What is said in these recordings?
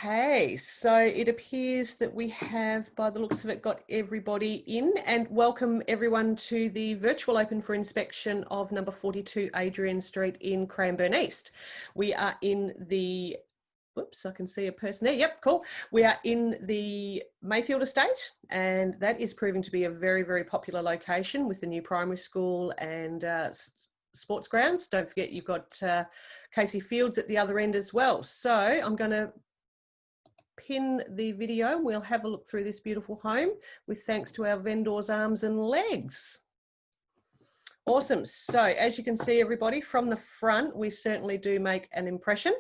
Okay, so it appears that we have, by the looks of it, got everybody in, and welcome everyone to the virtual open for inspection of number 42 Adrian Street in Cranbourne East. We are in the, whoops, I can see a person there. Yep, cool. We are in the Mayfield estate, and that is proving to be a very, very popular location with the new primary school and sports grounds. Don't forget you've got Casey Fields at the other end as well. So I'm going to pin the video and we'll have a look through this beautiful home with thanks to our vendor's arms and legs. Awesome. So as you can see, everybody, from the front, we certainly do make an impression.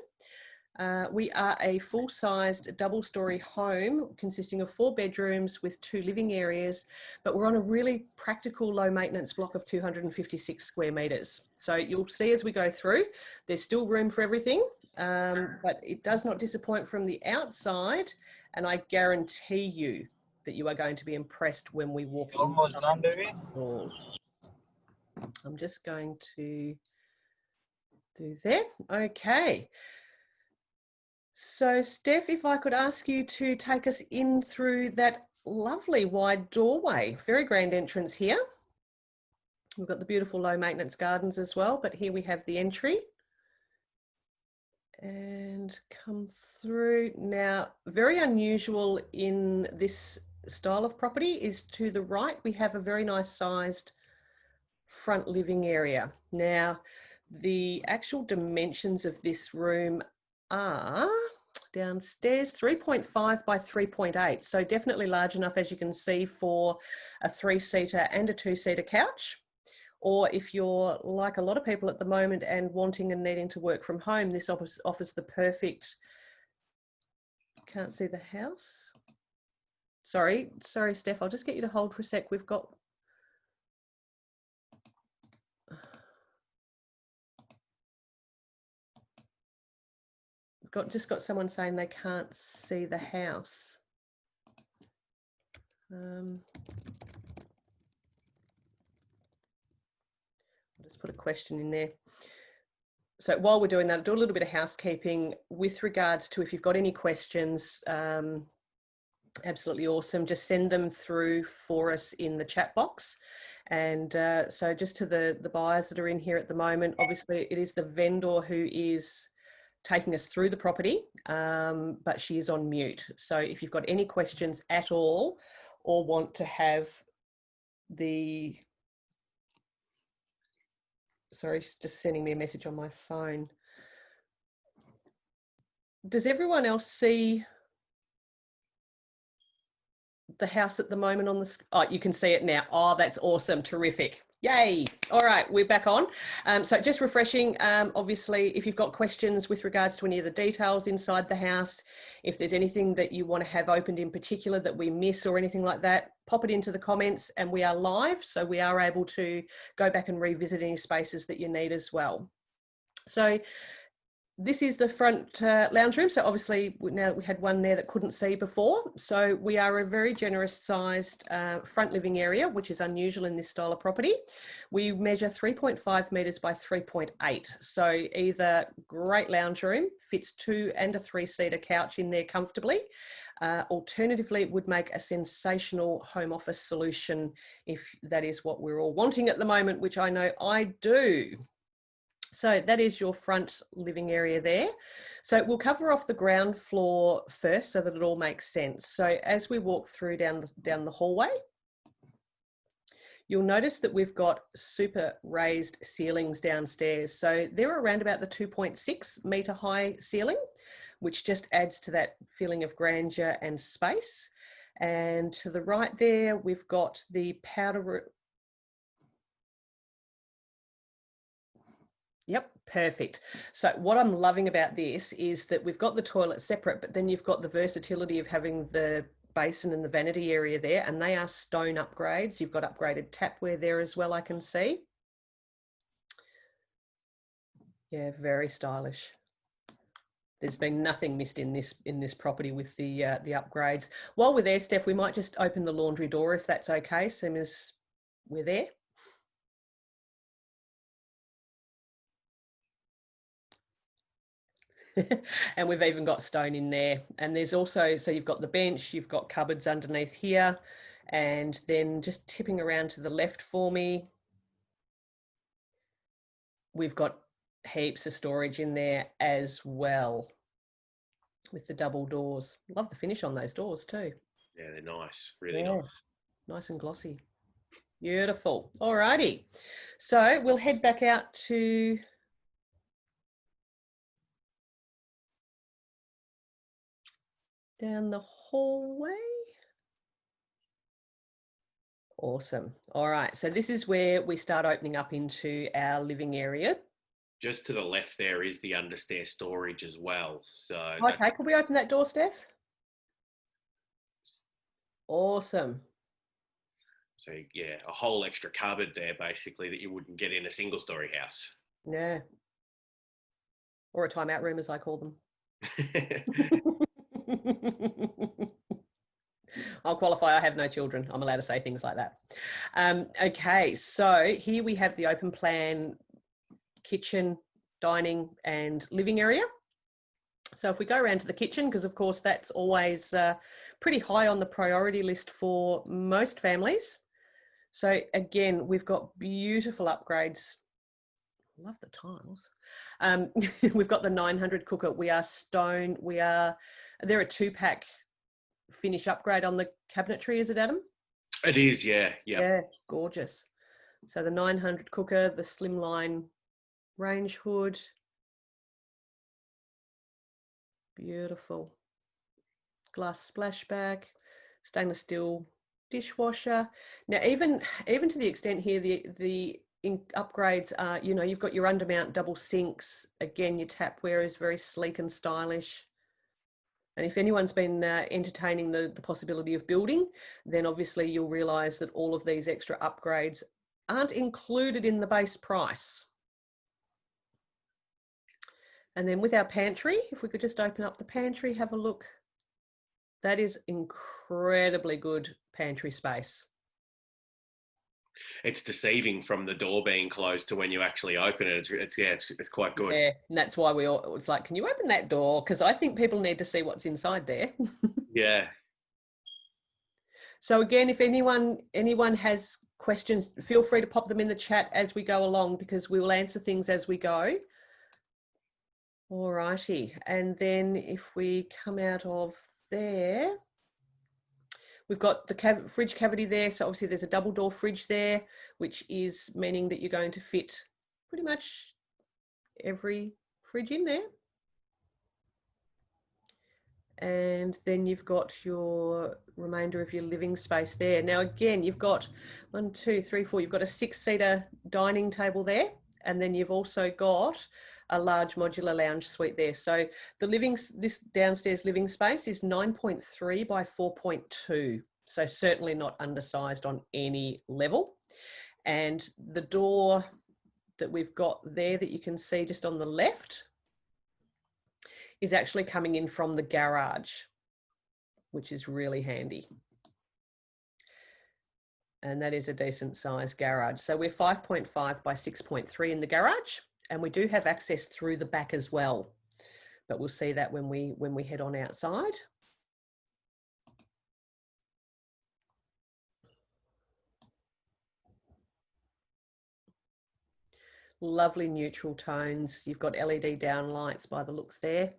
We are a full-sized double-storey home consisting of 4 bedrooms with 2 living areas, but we're on a really practical low-maintenance block of 256 square metres. So you'll see as we go through, there's still room for everything, but it does not disappoint from the outside, and I guarantee you that you are going to be impressed when we walk in. Almost done, baby. I'm just going to do that. Okay. So Steph, if I could ask you to take us in through that lovely wide doorway. Very grand entrance here. We've got the beautiful low maintenance gardens as well, but here we have the entry. And come through. Now, very unusual in this style of property is to the right, we have a very nice sized front living area. Now, the actual dimensions of this room are downstairs 3.5 by 3.8, so definitely large enough, as you can see, for a 3-seater and a 2-seater couch. Or if you're like a lot of people at the moment and wanting and needing to work from home, this offers the perfect, can't see the house. Sorry, Steph, I'll just get you to hold for a sec. We've got, just got someone saying they can't see the house. I'll just put a question in there. So while we're doing that, I'll do a little bit of housekeeping with regards to if you've got any questions. Absolutely awesome. Just send them through for us in the chat box. And so just to the buyers that are in here at the moment, obviously it is the vendor who is taking us through the property, but she is on mute. So if you've got any questions at all or want to have the, sorry, she's just sending me a message on my phone. Does everyone else see the house at the moment on the, oh, you can see it now. Oh, that's awesome. Terrific. Yay. All right, we're back on. So just refreshing, obviously, if you've got questions with regards to any of the details inside the house, if there's anything that you want to have opened in particular that we miss or anything like that, pop it into the comments, and we are live. So we are able to go back and revisit any spaces that you need as well. So this is the front lounge room. So obviously now we had one there that couldn't see before. So we are a very generous sized front living area, which is unusual in this style of property. We measure 3.5 metres by 3.8. So either great lounge room, fits 2 and a 3-seater couch in there comfortably. Alternatively, it would make a sensational home office solution if that is what we're all wanting at the moment, which I know I do. So that is your front living area there. So we'll cover off the ground floor first so that it all makes sense. So as we walk through down the hallway, you'll notice that we've got super raised ceilings downstairs. So they're around about the 2.6 metre high ceiling, which just adds to that feeling of grandeur and space. And to the right there, we've got the powder room. Yep, perfect. So what I'm loving about this is that we've got the toilet separate, but then you've got the versatility of having the basin and the vanity area there, and they are stone upgrades. You've got upgraded tapware there as well, I can see. Yeah, very stylish. There's been nothing missed in this property with the upgrades. While we're there, Steph, we might just open the laundry door if that's okay, same as we're there. And we've even got stone in there. And there's also, so you've got the bench, you've got cupboards underneath here, and then just tipping around to the left for me, we've got heaps of storage in there as well with the double doors. Love the finish on those doors too. Yeah, they're nice, really nice. Nice and glossy. Beautiful. All righty. So we'll head back out to down the hallway. Awesome. All right. So this is where we start opening up into our living area. Just to the left there is the understair storage as well. So okay, could we open that door, Steph? Awesome. So yeah, a whole extra cupboard there basically that you wouldn't get in a single story house. Yeah. Or a timeout room, as I call them. I'll qualify, I have no children. I'm allowed to say things like that. Okay, so here we have the open plan kitchen, dining and living area. So if we go around to the kitchen, because of course that's always pretty high on the priority list for most families. So again, we've got beautiful upgrades. Love the tiles. We've got the 900 cooker. We are stone. They're a 2-pack finish upgrade on the cabinetry, is it, Adam? It is, yeah. Yeah, gorgeous. So the 900 cooker, the slimline range hood. Beautiful. Glass splashback, stainless steel dishwasher. Now, even to the extent here, the upgrades are, you know, you've got your undermount double sinks. Again, your tapware is very sleek and stylish. And if anyone's been entertaining the possibility of building, then obviously you'll realise that all of these extra upgrades aren't included in the base price. And then with our pantry, if we could just open up the pantry, have a look. That is incredibly good pantry space. It's deceiving from the door being closed to when you actually open it. It's quite good. Yeah, and that's why it's like, can you open that door? Because I think people need to see what's inside there. Yeah. So again, if anyone has questions, feel free to pop them in the chat as we go along, because we will answer things as we go. All righty, and then if we come out of there, we've got the fridge cavity there. So obviously there's a double door fridge there, which is meaning that you're going to fit pretty much every fridge in there. And then you've got your remainder of your living space there. Now, again, you've got 1, 2, 3, 4, you've got a 6-seater dining table there. And then you've also got a large modular lounge suite there. So this downstairs living space is 9.3 by 4.2. So certainly not undersized on any level. And the door that we've got there that you can see just on the left is actually coming in from the garage, which is really handy. And that is a decent sized garage. So we're 5.5 by 6.3 in the garage, and we do have access through the back as well. But we'll see that when we head on outside. Lovely neutral tones. You've got LED downlights by the looks there.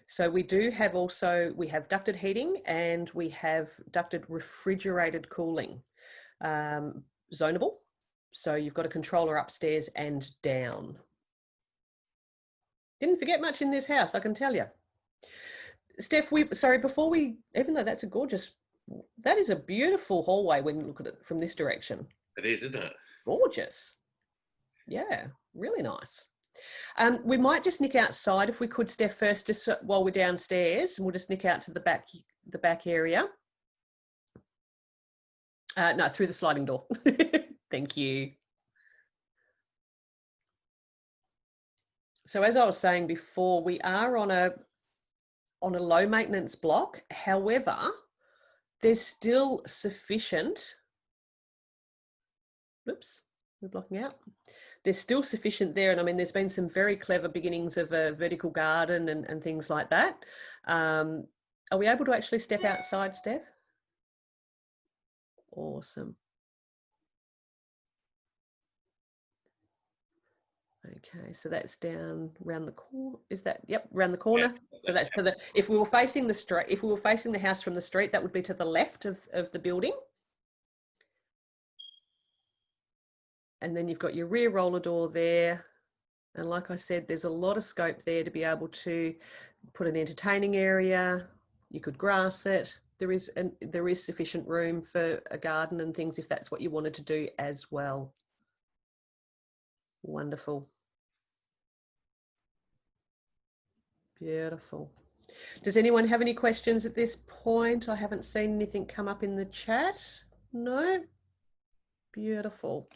So we do have we have ducted heating and we have ducted refrigerated cooling, zonable. So you've got a controller upstairs and down. Didn't forget much in this house, I can tell you. Steph, even though that's that is a beautiful hallway when you look at it from this direction. It is, isn't it? Gorgeous. Yeah, really nice. We might just nick outside if we could, Steph, first, just while we're downstairs, and we'll just nick out to the back area. No, through the sliding door. Thank you. So as I was saying before, we are on a low maintenance block. However, there's still sufficient. Whoops, we're blocking out. there's still sufficient there. And I mean, there's been some very clever beginnings of a vertical garden and things like that. Are we able to actually step outside, Steph? Awesome. Okay, so that's down around the corner. Is that, yep, around the corner. Yeah, so that's to the, if we were facing the street, if we were facing the house from the street, that would be to the left of the building. And then you've got your rear roller door there. And like I said, there's a lot of scope there to be able to put an entertaining area. You could grass it. There is sufficient room for a garden and things if that's what you wanted to do as well. Wonderful. Beautiful. Does anyone have any questions at this point? I haven't seen anything come up in the chat. No? Beautiful.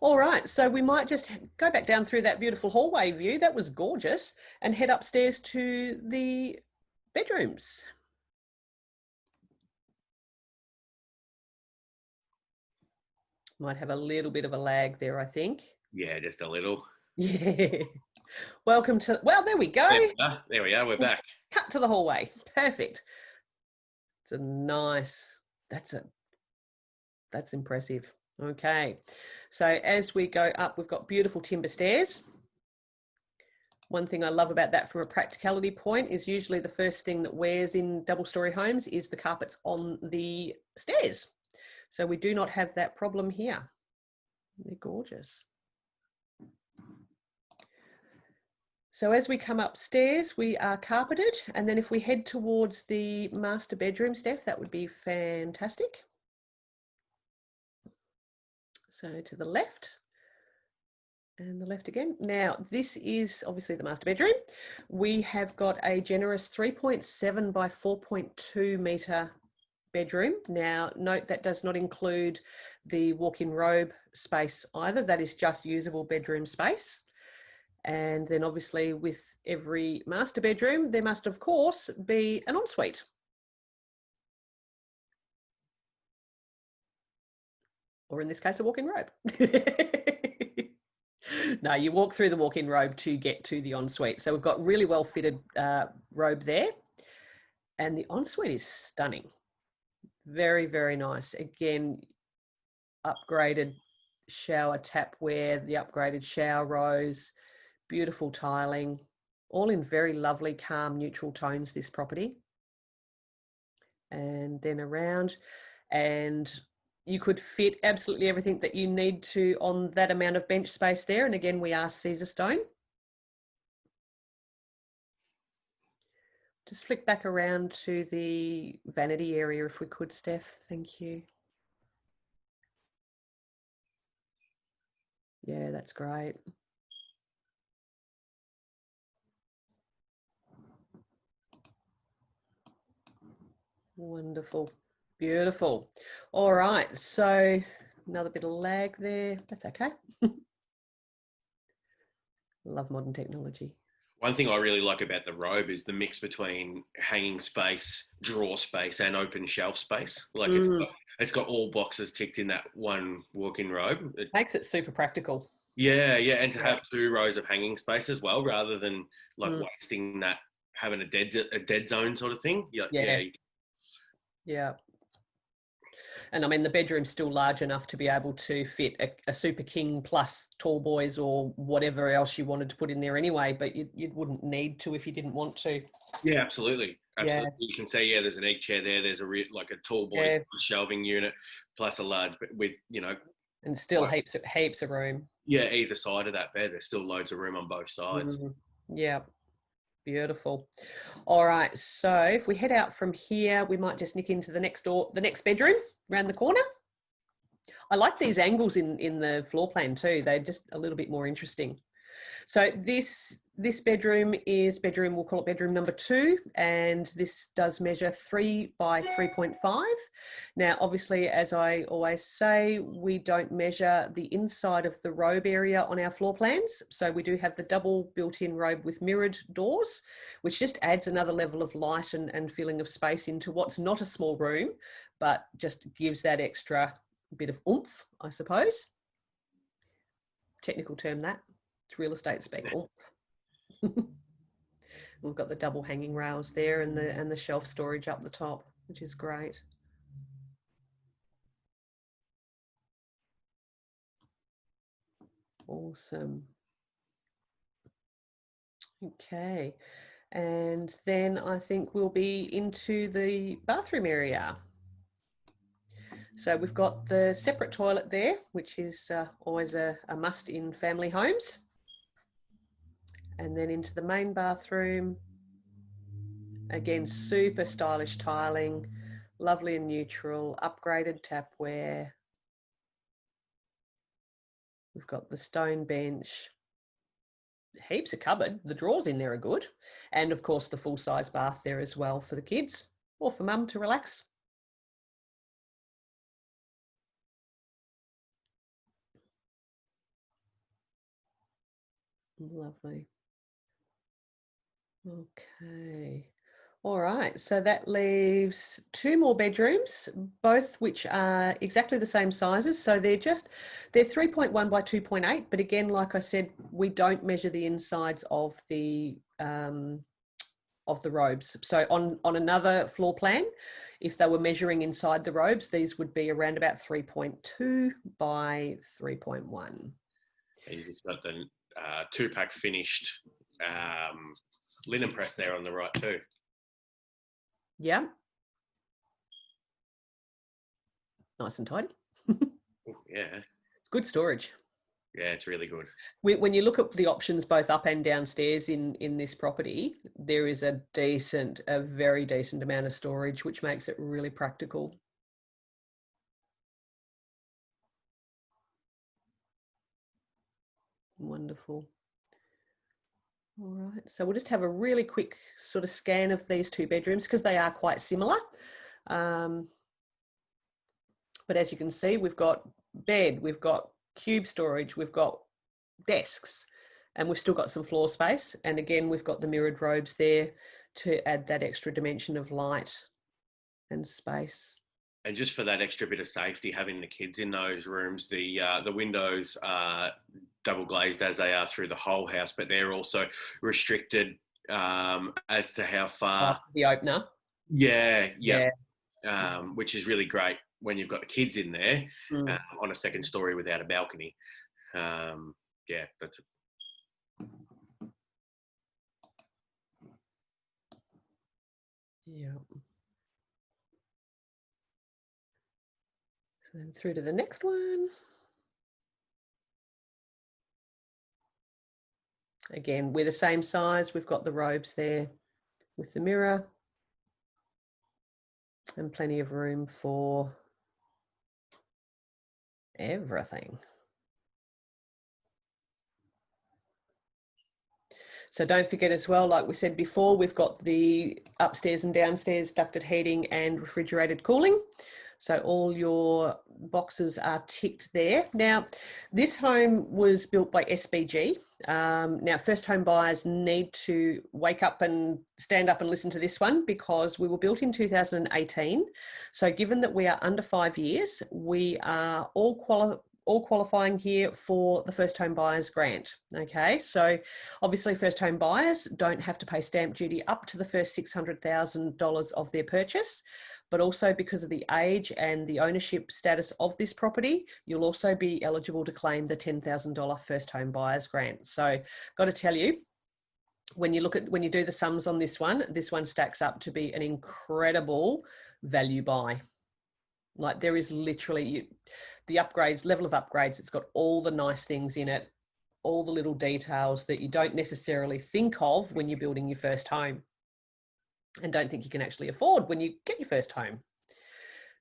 All right, so we might just go back down through that beautiful hallway view. That was gorgeous. And head upstairs to the bedrooms. Might have a little bit of a lag there, I think. Yeah, just a little. Yeah. Welcome to, well, there we go. There we are, we're back. Cut to the hallway. Perfect. It's a nice, that's impressive. Okay, so as we go up, we've got beautiful timber stairs. One thing I love about that from a practicality point is usually the first thing that wears in double-storey homes is the carpets on the stairs. So we do not have that problem here. They're gorgeous. So as we come upstairs, we are carpeted. And then if we head towards the master bedroom, Steph, that would be fantastic. So to the left and the left again. Now, this is obviously the master bedroom. We have got a generous 3.7 by 4.2 metre bedroom. Now, note that does not include the walk-in robe space either. That is just usable bedroom space. And then obviously with every master bedroom, there must of course be an ensuite. Or in this case, a walk-in robe. No, you walk through the walk-in robe to get to the ensuite. So we've got really well fitted robe there. And the ensuite is stunning. Very, very nice. Again, upgraded shower tapware, the upgraded shower rows, beautiful tiling, all in very lovely, calm, neutral tones, this property. And then around, and you could fit absolutely everything that you need to on that amount of bench space there. And again, we are Caesar stone. Just flick back around to the vanity area if we could, Steph. Thank you. Yeah, that's great. Wonderful. Beautiful. All right, so another bit of lag there. That's okay. Love modern technology. One thing I really like about the robe is the mix between hanging space, drawer space, and open shelf space. Like it's got all boxes ticked in that one walk-in robe. It makes it super practical. Yeah, yeah, and to have 2 rows of hanging space as well, rather than like wasting that, having a dead zone sort of thing. Yeah. And I mean, the bedroom's still large enough to be able to fit a super king plus tall boys or whatever else you wanted to put in there anyway, but you wouldn't need to if you didn't want to. Yeah, absolutely. Absolutely. Yeah. You can say, yeah, there's an egg chair there. There's like a tall boys shelving unit plus a large with, and still heaps of room. Yeah, either side of that bed. There's still loads of room on both sides. Yeah. Beautiful. All right, so if we head out from here, we might just nick into the next bedroom around the corner. I like these angles in the floor plan too. They're just a little bit more interesting. So this bedroom is we'll call it bedroom number 2, and this does measure 3 by 3.5. Now, obviously, as I always say, we don't measure the inside of the robe area on our floor plans. So we do have the double built-in robe with mirrored doors, which just adds another level of light and feeling of space into what's not a small room, but just gives that extra bit of oomph, I suppose. technical term that. It's real estate spec. We've got the double hanging rails there and the shelf storage up the top, which is great. Awesome. Okay. And then I think we'll be into the bathroom area. So we've got the separate toilet there, which is always a must in family homes. And then into the main bathroom. Again, super stylish tiling, lovely and neutral, upgraded tapware. We've got the stone bench, heaps of cupboard. The drawers in there are good. And of course, the full-size bath there as well for the kids or for mum to relax. Lovely. Okay. All right, so that leaves 2 more bedrooms, both which are exactly the same sizes. So they're 3.1 by 2.8, but again, like I said, we don't measure the insides of the robes. So on another floor plan, if they were measuring inside the robes, these would be around about 3.2 by 3.1. And you just got the 2-pack finished linen press there on the right too. Yeah. Nice and tidy. Yeah. It's good storage. Yeah, it's really good. When you look at the options both up and downstairs in this property, there is a very decent amount of storage, which makes it really practical. Wonderful. All right, so we'll just have a really quick sort of scan of these 2 bedrooms because they are quite similar. But as you can see, we've got bed, we've got cube storage, we've got desks, and we've still got some floor space. And again, we've got the mirrored robes there to add that extra dimension of light and space. And just for that extra bit of safety, having the kids in those rooms, the windows are double glazed as they are through the whole house, but they're also restricted as to how far. The opener. Yeah. Which is really great when you've got the kids in there on a second story without a balcony. Yeah, that's. Yeah. So then through to the next one. Again, we're the same size. We've got the robes there with the mirror and plenty of room for everything. So don't forget as well, like we said before, we've got the upstairs and downstairs ducted heating and refrigerated cooling. So all your boxes are ticked there. Now, this home was built by SBG. Now, first home buyers need to wake up and stand up and listen to this one because we were built in 2018. So given that we are under 5 years, we are all qualifying here for the first home buyers grant. Okay, so obviously first home buyers don't have to pay stamp duty up to the first $600,000 of their purchase, but also because of the age and the ownership status of this property, you'll also be eligible to claim the $10,000 first home buyers grant. So got to tell you, when you do the sums on this one stacks up to be an incredible value buy. Like there is literally the upgrades, level of upgrades, it's got all the nice things in it, all the little details that you don't necessarily think of when you're building your first home and don't think you can actually afford when you get your first home.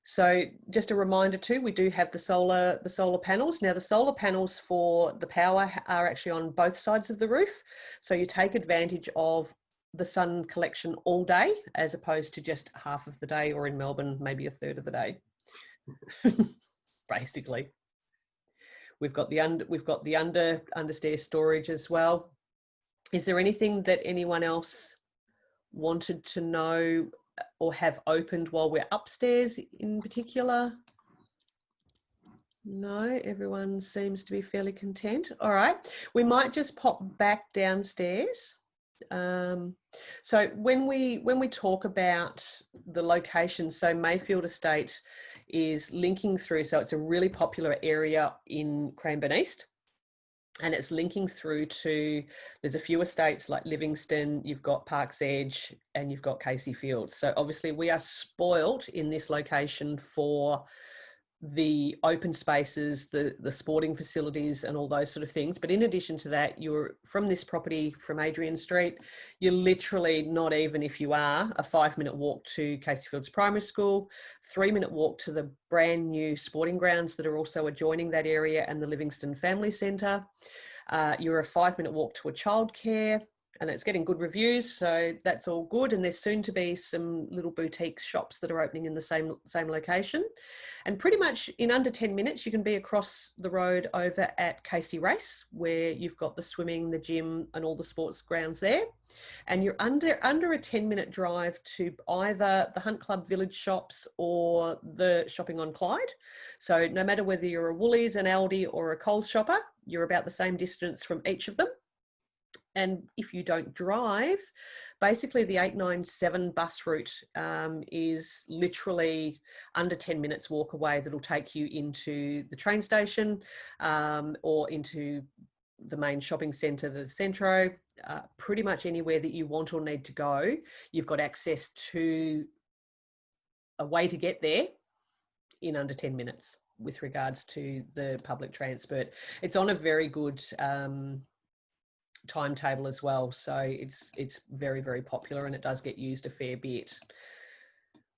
So just a reminder too, we do have the solar panels. Now the solar panels for the power are actually on both sides of the roof. So you take advantage of the sun collection all day as opposed to just half of the day, or in Melbourne, maybe a third of the day. Basically, we've got the understairs storage as well. Is there anything that anyone else wanted to know or have opened while we're upstairs in particular? No, everyone seems to be fairly content. All right, we might just pop back downstairs. So when we talk about the location, so Mayfield Estate is linking through, so it's a really popular area in Cranbourne East, and it's linking through to, there's a few estates like Livingston, you've got Parks Edge, and you've got Casey Fields. So obviously we are spoilt in this location for the open spaces, the sporting facilities and all those sort of things. But in addition to that, you're from this property from Adrian Street, you're literally, not even if you are, a 5-minute walk to Casey Fields Primary School, 3-minute walk to the brand new sporting grounds that are also adjoining that area and the Livingston Family Centre. You're a 5-minute walk to a childcare, and it's getting good reviews, so that's all good. And there's soon to be some little boutique shops that are opening in the same location. And pretty much in under 10 minutes, you can be across the road over at Casey Race, where you've got the swimming, the gym, and all the sports grounds there. And you're under a 10-minute drive to either the Hunt Club Village shops or the Shopping on Clyde. So no matter whether you're a Woolies, an Aldi, or a Coles shopper, you're about the same distance from each of them. And if you don't drive, basically the 897 bus route is literally under 10 minutes walk away. That'll take you into the train station or into the main shopping centre, the Centro. Pretty much anywhere that you want or need to go, you've got access to a way to get there in under 10 minutes with regards to the public transport. It's on a very good timetable as well, so it's very, very popular, and it does get used a fair bit.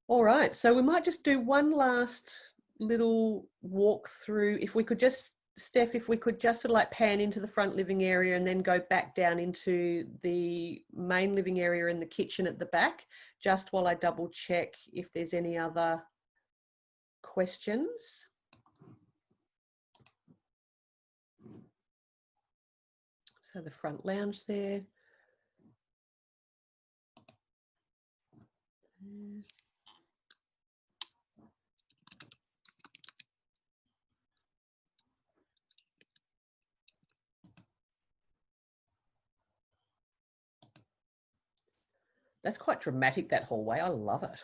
All right, so we might just do one last little walk through. If we could just, Steph, if we could just sort of like pan into the front living area and then go back down into the main living area and the kitchen at the back, just while I double check if there's any other questions. So the front lounge there. That's quite dramatic, that hallway. I love it.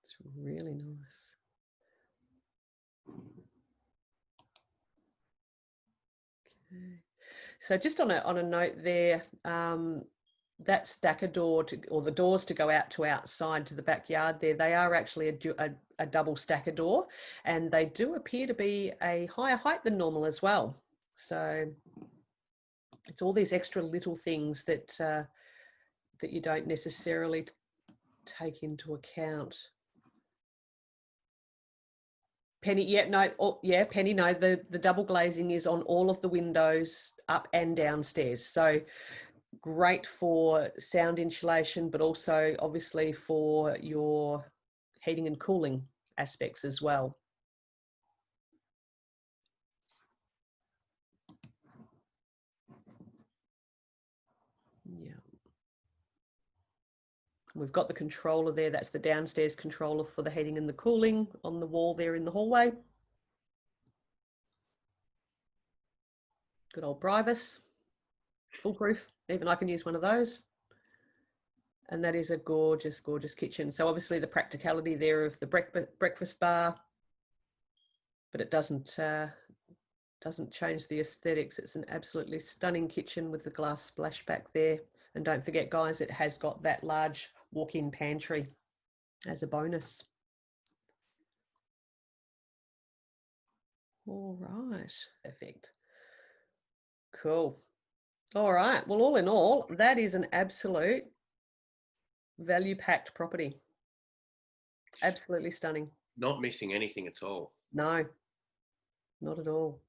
It's really nice. Okay. So just on a note there, that stacker door or the doors to go out to outside to the backyard there, they are actually a double stacker door, and they do appear to be a higher height than normal as well. So it's all these extra little things that that you don't necessarily take into account. Penny, yeah, no, oh, yeah, Penny, no, the double glazing is on all of the windows up and downstairs. So great for sound insulation, but also obviously for your heating and cooling aspects as well. Yeah. We've got the controller there. That's the downstairs controller for the heating and the cooling on the wall there in the hallway. Good old Brivus, foolproof. Even I can use one of those. And that is a gorgeous, gorgeous kitchen. So obviously the practicality there of the breakfast bar, but it doesn't change the aesthetics. It's an absolutely stunning kitchen with the glass splashback there. And don't forget, guys, it has got that large walk-in pantry as a bonus. All right, perfect. Cool. All right, well, all in all, that is an absolute value-packed property. Absolutely stunning. Not missing anything at all. No, not at all.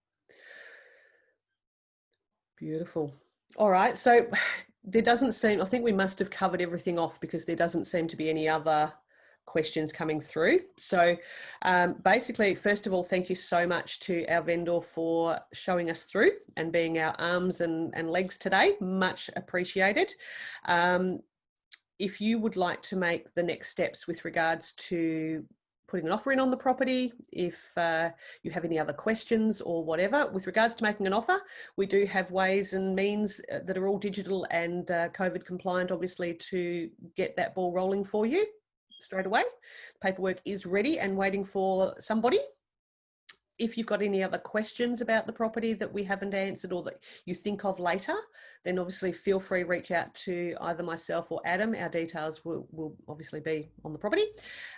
Beautiful. All right, so there doesn't seem, I think we must have covered everything off because there doesn't seem to be any other questions coming through. So basically, first of all, thank you so much to our vendor for showing us through and being our arms and legs today. Much appreciated. If you would like to make the next steps with regards to putting an offer in on the property, if you have any other questions or whatever. With regards to making an offer, we do have ways and means that are all digital and COVID compliant, obviously, to get that ball rolling for you straight away. Paperwork is ready and waiting for somebody. If you've got any other questions about the property that we haven't answered or that you think of later, then obviously feel free to reach out to either myself or Adam. Our details will obviously be on the property.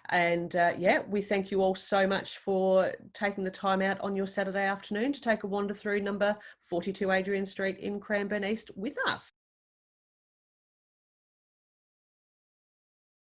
And yeah, we thank you all so much for taking the time out on your Saturday afternoon to take a wander through number 42 Adrian Street in Cranbourne East with us.